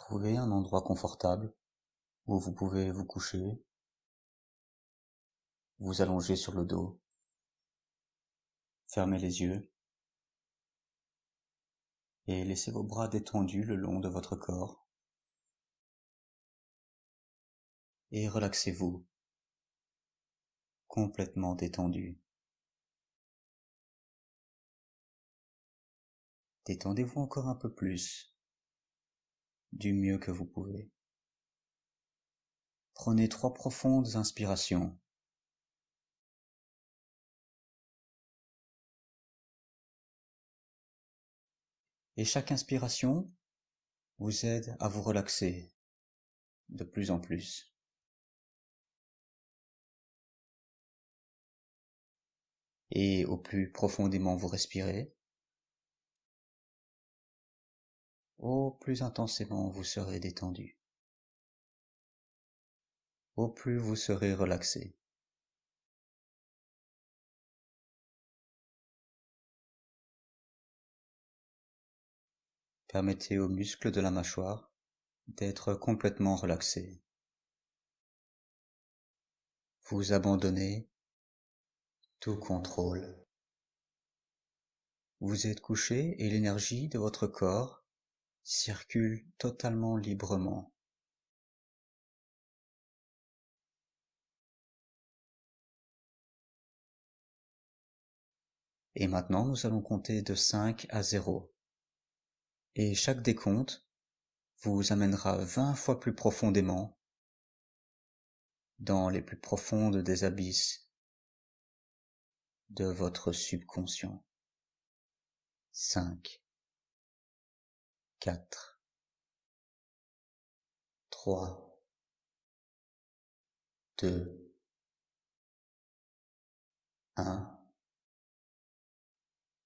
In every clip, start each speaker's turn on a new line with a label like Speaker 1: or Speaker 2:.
Speaker 1: Trouvez un endroit confortable où vous pouvez vous coucher, vous allonger sur le dos, fermez les yeux et laissez vos bras détendus le long de votre corps et relaxez-vous, complètement détendu. Détendez-vous encore un peu plus, du mieux que vous pouvez. Prenez 3 profondes inspirations. Et chaque inspiration vous aide à vous relaxer de plus en plus. Et au plus profondément vous respirez, au plus intensément vous serez détendu. Au plus vous serez relaxé. Permettez aux muscles de la mâchoire d'être complètement relaxés. Vous abandonnez tout contrôle. Vous êtes couché et l'énergie de votre corps circule totalement librement. Et maintenant, nous allons compter de 5 à 0. Et chaque décompte vous amènera 20 fois plus profondément dans les plus profondes des abysses de votre subconscient. 5, 4, 3, 2, 1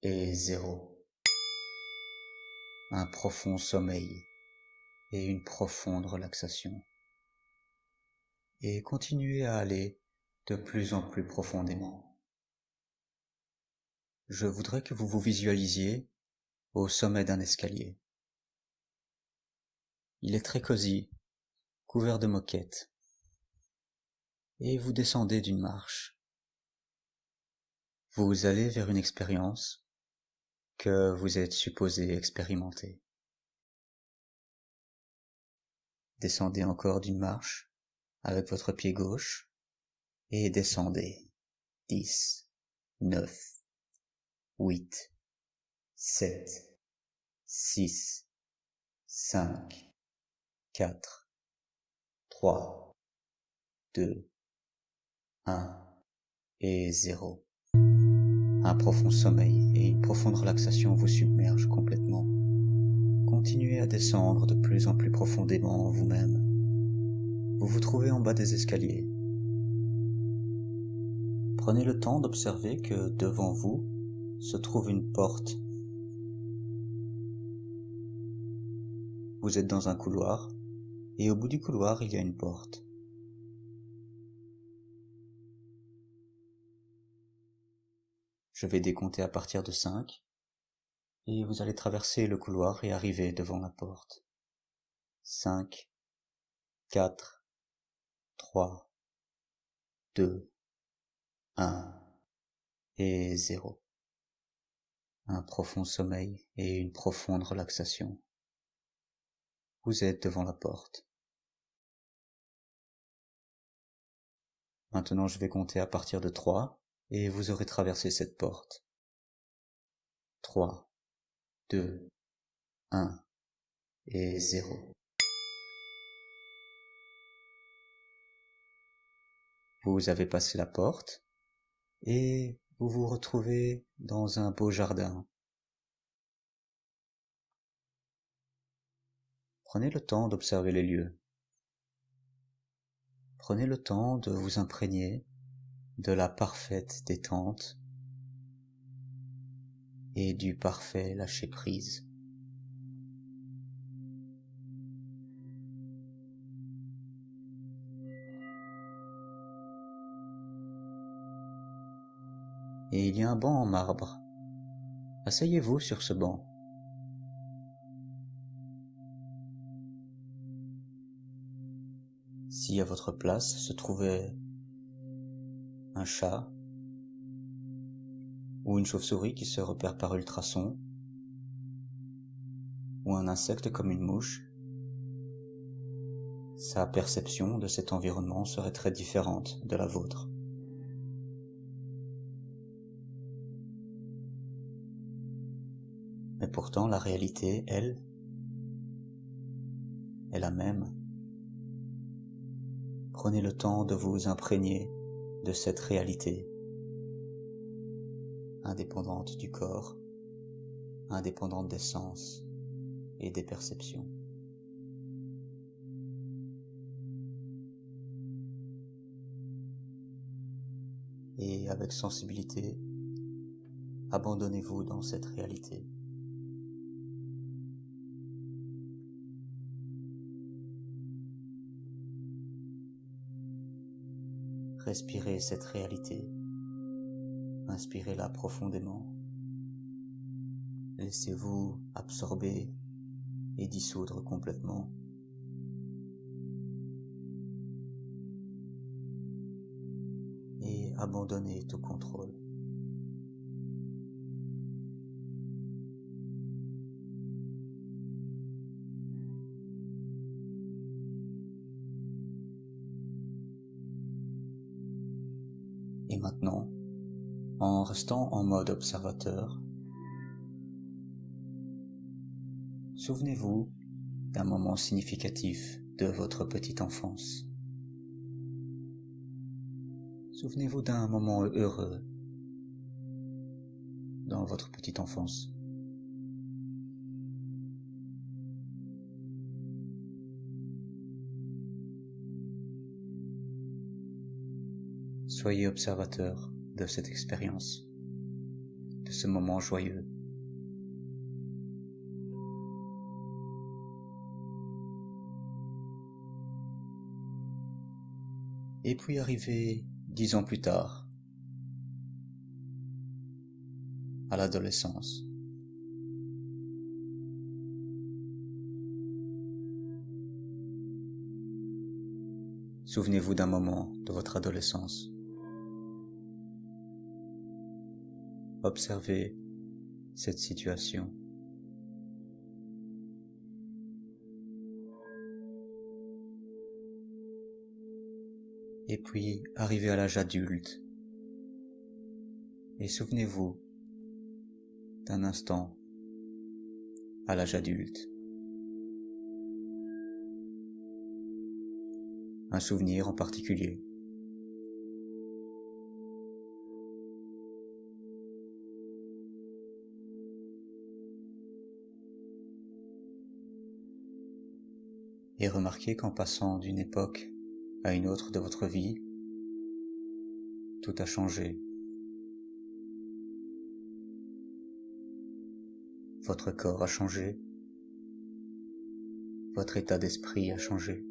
Speaker 1: et 0. Un profond sommeil et une profonde relaxation. Et continuez à aller de plus en plus profondément. Je voudrais que vous vous visualisiez au sommet d'un escalier. Il est très cosy, couvert de moquettes. Et vous descendez d'une marche. Vous allez vers une expérience que vous êtes supposé expérimenter. Descendez encore d'une marche avec votre pied gauche et descendez. 10, 9, 8, 7, 6, 5, 4, 3, 2, 1 et 0. Un profond sommeil et une profonde relaxation vous submergent complètement. Continuez à descendre de plus en plus profondément en vous-même. Vous vous trouvez en bas des escaliers. Prenez le temps d'observer que devant vous se trouve une porte. Vous êtes dans un couloir et au bout du couloir il y a une porte. Je vais décompter à partir de 5 et vous allez traverser le couloir et arriver devant la porte. 5, 4, 3, 2, 1 et 0. Un profond sommeil et une profonde relaxation. Vous êtes devant la porte. Maintenant je vais compter à partir de 3 et vous aurez traversé cette porte. 3, 2, 1 et 0. Vous avez passé la porte et vous vous retrouvez dans un beau jardin. Prenez le temps d'observer les lieux. Prenez le temps de vous imprégner de la parfaite détente et du parfait lâcher-prise. Et il y a un banc en marbre. Asseyez-vous sur ce banc. Si à votre place se trouvait un chat ou une chauve-souris qui se repère par ultrasons, ou un insecte comme une mouche, sa perception de cet environnement serait très différente de la vôtre. Mais pourtant, la réalité, elle, est la même. Prenez le temps de vous imprégner de cette réalité, indépendante du corps, indépendante des sens et des perceptions. Et avec sensibilité, abandonnez-vous dans cette réalité. Respirez cette réalité, inspirez-la profondément. Laissez-vous absorber et dissoudre complètement. Et abandonnez tout contrôle. Et maintenant, en restant en mode observateur, souvenez-vous d'un moment significatif de votre petite enfance. Souvenez-vous d'un moment heureux dans votre petite enfance. Soyez observateur de cette expérience, de ce moment joyeux. Et puis arrivez 10 ans plus tard, à l'adolescence. Souvenez-vous d'un moment de votre adolescence. Observez cette situation. Et puis, arrivez à l'âge adulte. Et souvenez-vous d'un instant à l'âge adulte. Un souvenir en particulier. Et remarquez qu'en passant d'une époque à une autre de votre vie, tout a changé. Votre corps a changé. Votre état d'esprit a changé.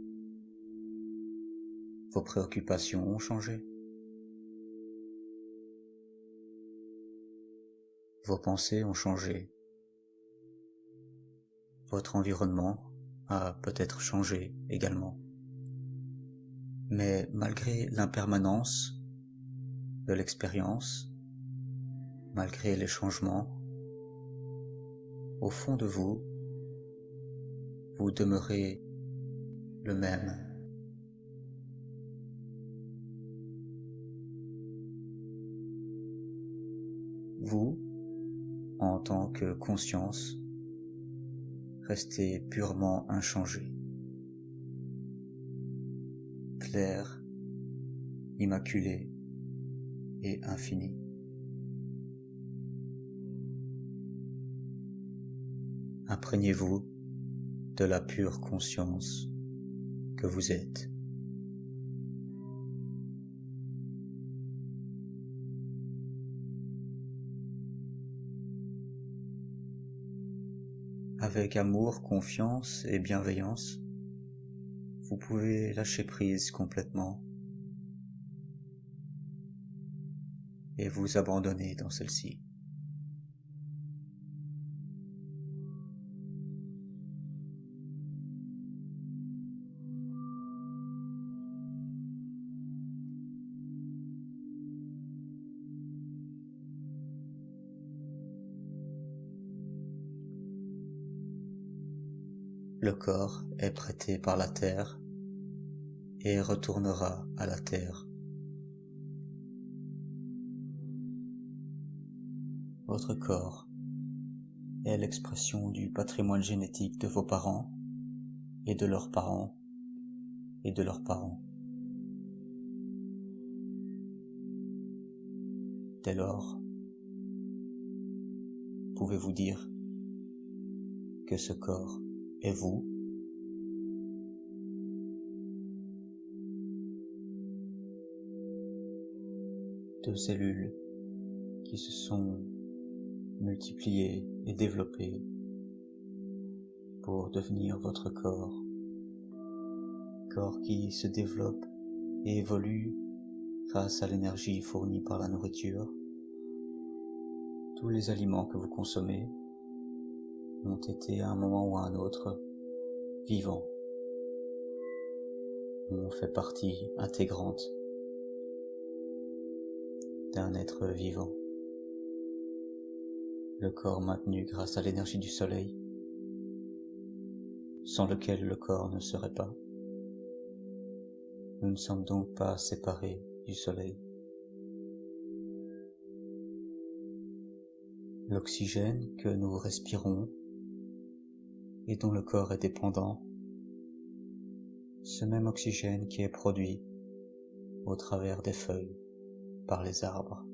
Speaker 1: Vos préoccupations ont changé. Vos pensées ont changé. Votre environnement a peut-être changé également. Mais malgré l'impermanence de l'expérience, malgré les changements, au fond de vous, vous demeurez le même. Vous, en tant que conscience, restez purement inchangé, clair, immaculé et infini. Imprégnez-vous de la pure conscience que vous êtes. Avec amour, confiance et bienveillance, vous pouvez lâcher prise complètement et vous abandonner dans celle-ci. le corps est prêté par la terre et retournera à la terre. Votre corps est l'expression du patrimoine génétique de vos parents et de leurs parents et de leurs parents. Dès lors, pouvez-vous dire que ce corps est vous? Deux cellules qui se sont multipliées et développées pour devenir votre corps qui se développe et évolue grâce à l'énergie fournie par la nourriture. Tous les aliments que vous consommez ont été à un moment ou à un autre vivants, ont fait partie intégrante d'un être vivant. Le corps maintenu grâce à l'énergie du soleil, sans lequel le corps ne serait pas. Nous ne sommes donc pas séparés du soleil. L'oxygène que nous respirons et dont le corps est dépendant, ce même oxygène qui est produit au travers des feuilles par les arbres.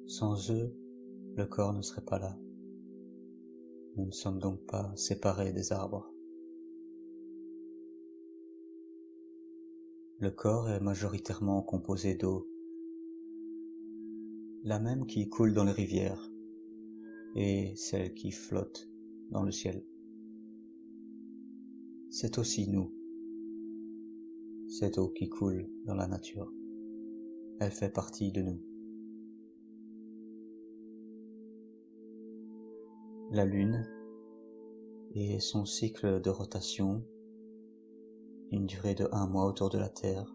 Speaker 1: Sans eux, le corps ne serait pas là. Nous ne sommes donc pas séparés des arbres. Le corps est majoritairement composé d'eau, la même qui coule dans les rivières et celle qui flotte dans le ciel. C'est aussi nous, cette eau qui coule dans la nature. Elle fait partie de nous. La Lune et son cycle de rotation, d'une durée de 1 mois autour de la Terre,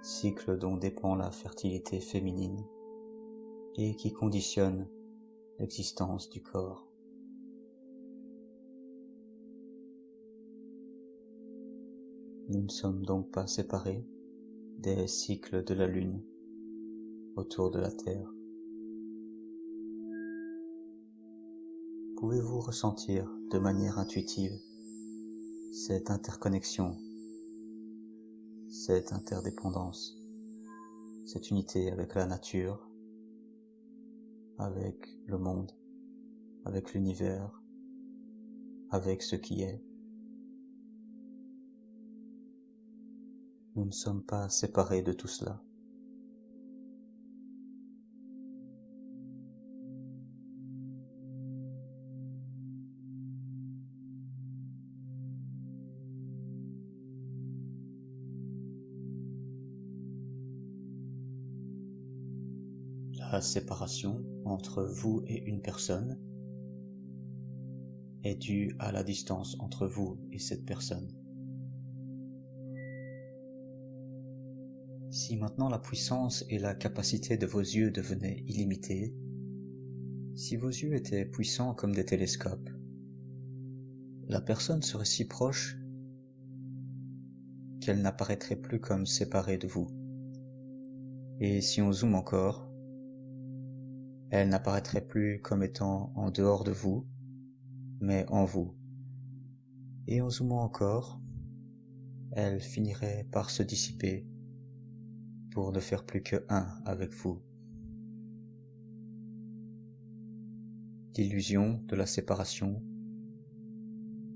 Speaker 1: cycle dont dépend la fertilité féminine et qui conditionne l'existence du corps. Nous ne sommes donc pas séparés des cycles de la Lune autour de la Terre. Pouvez-vous ressentir de manière intuitive cette interconnexion, cette interdépendance, cette unité avec la nature, avec le monde, avec l'univers, avec ce qui est? Nous ne sommes pas séparés de tout cela. La séparation entre vous et une personne est due à la distance entre vous et cette personne. Si maintenant la puissance et la capacité de vos yeux devenaient illimitées, si vos yeux étaient puissants comme des télescopes, la personne serait si proche qu'elle n'apparaîtrait plus comme séparée de vous. Et si on zoome encore, elle n'apparaîtrait plus comme étant en dehors de vous, mais en vous. Et en zoomant encore, elle finirait par se dissiper pour ne faire plus que un avec vous. L'illusion de la séparation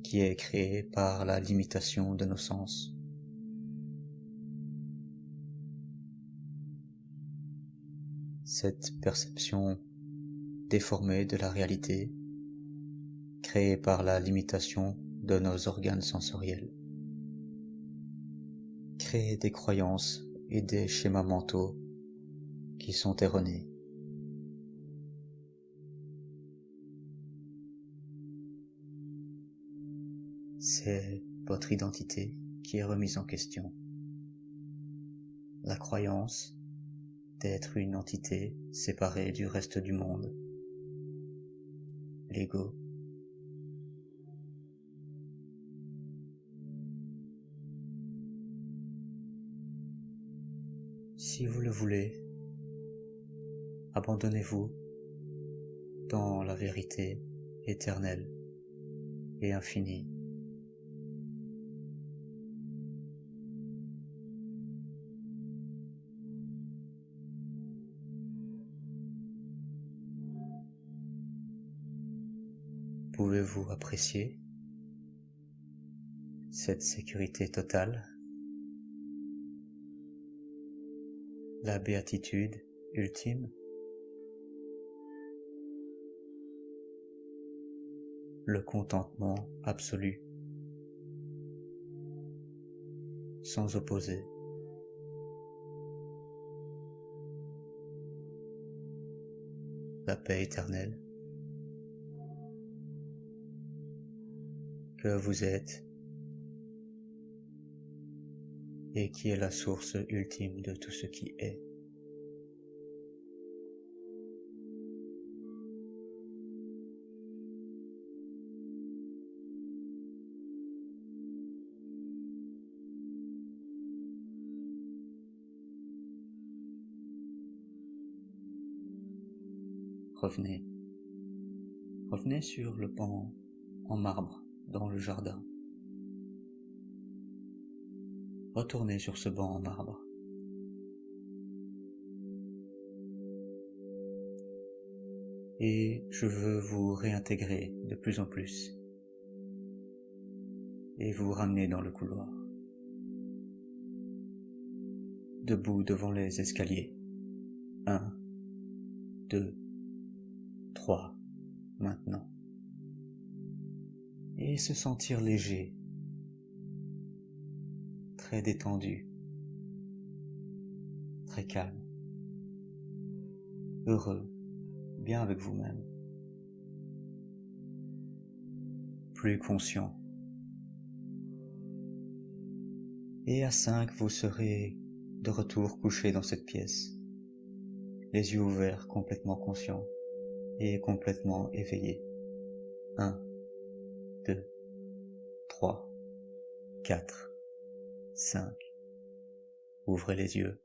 Speaker 1: qui est créée par la limitation de nos sens. Cette perception déformée de la réalité, créée par la limitation de nos organes sensoriels, crée des croyances et des schémas mentaux qui sont erronés. C'est votre identité qui est remise en question. La croyance d'être une entité séparée du reste du monde. l'ego. Si vous le voulez, abandonnez-vous dans la vérité éternelle et infinie. Pouvez-vous apprécier cette sécurité totale, la béatitude ultime, le contentement absolu, sans opposer, la paix éternelle que vous êtes et qui est la source ultime de tout ce qui est. Revenez. Revenez sur le banc en marbre dans le jardin. Retournez sur ce banc en marbre. Et je veux vous réintégrer de plus en plus et vous ramener dans le couloir. Debout devant les escaliers. 1, 2, 3, maintenant. Et se sentir léger, très détendu, très calme, heureux, bien avec vous-même, plus conscient. Et à 5, vous serez de retour couché dans cette pièce, les yeux ouverts, complètement conscients et complètement éveillés. 1, 2, 3, 4, 5. Ouvrez les yeux.